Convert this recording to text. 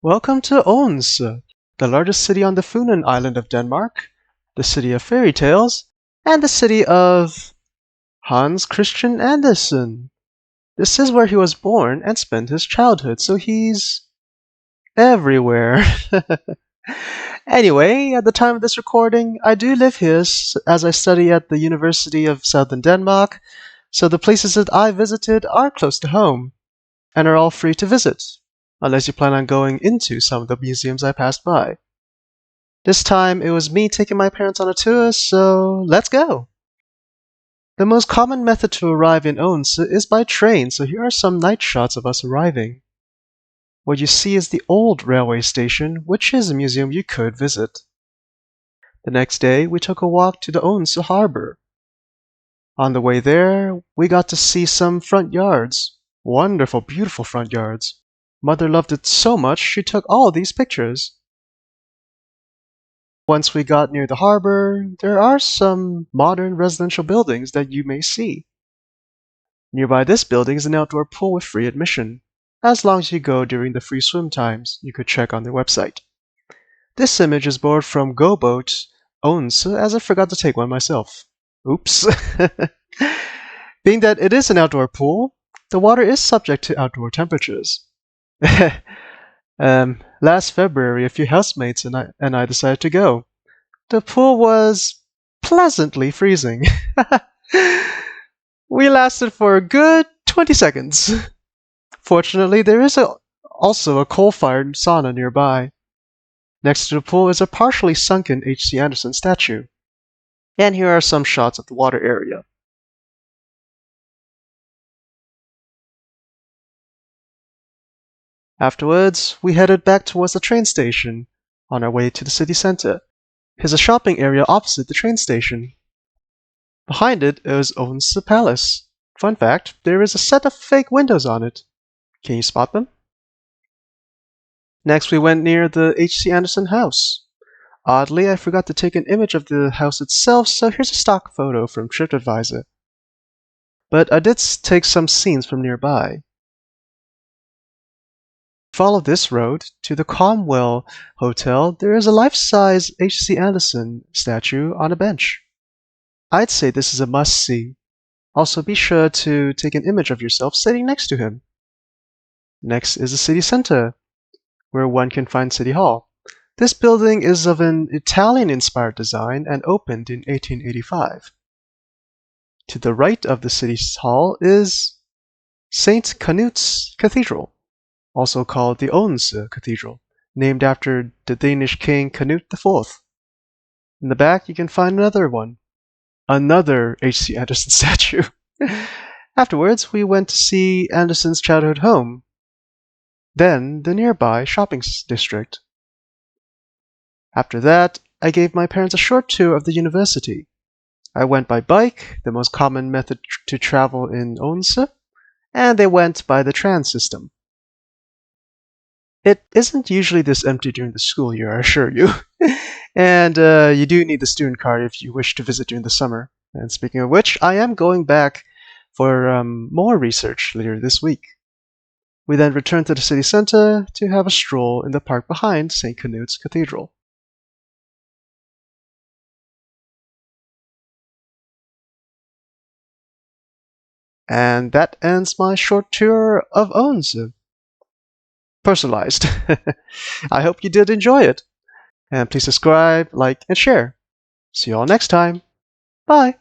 Welcome to Odense, the largest city on the Funen Island of Denmark, the city of fairy tales, and the city of Hans Christian Andersen. This is where he was born and spent his childhood, so he's everywhere. Anyway, at the time of this recording, I do live here as I study at the University of Southern Denmark, so the places that I visited are close to home and are all free to visit, unless you plan on going into some of the museums I passed by. This time, it was me taking my parents on a tour, so let's go! The most common method to arrive in Odense is by train, so here are some night shots of us arriving. What you see is the old railway station, which is a museum you could visit. The next day, we took a walk to the Odense harbor. On the way there, we got to see some front yards. Wonderful, beautiful front yards. Mother loved it so much she took all these pictures. Once we got near the harbor, there are some modern residential buildings that you may see. Nearby this building is an outdoor pool with free admission. As long as you go during the free swim times, you could check on their website. This image is borrowed from GoBoat Odense, as I forgot to take one myself. Oops. Being that it is an outdoor pool, the water is subject to outdoor temperatures. Last February, a few housemates and I decided to go. The pool was pleasantly freezing. We lasted for a good 20 seconds. Fortunately, there is also a coal-fired sauna nearby. Next to the pool is a partially sunken H.C. Andersen statue. And here are some shots of the water area. Afterwards, we headed back towards the train station, on our way to the city center. Here's a shopping area opposite the train station. Behind it is Odense Palace. Fun fact, there is a set of fake windows on it. Can you spot them? Next, we went near the H.C. Andersen house. Oddly, I forgot to take an image of the house itself, so here's a stock photo from TripAdvisor. But I did take some scenes from nearby. Follow this road to the Comwell Hotel. There is a life-size H.C. Andersen statue on a bench. I'd say this is a must-see. Also, be sure to take an image of yourself sitting next to him. Next is the city center, where one can find City Hall. This building is of an Italian-inspired design and opened in 1885. To the right of the city hall is St. Knuts Cathedral, also called the Owens Cathedral, named after the Danish king Canute IV. In the back, you can find another H.C. Andersen statue. Afterwards, we went to see Andersen's childhood home, then the nearby shopping district. After that, I gave my parents a short tour of the university. I went by bike, the most common method to travel in Odense, and they went by the tram system. It isn't usually this empty during the school year, I assure you. And you do need the student card if you wish to visit during the summer. And speaking of which, I am going back for more research later this week. We then returned to the city center to have a stroll in the park behind St. Knuts Cathedral. And that ends my short tour of Odense. Personalized. I hope you did enjoy it. And please subscribe, like, and share. See you all next time. Bye.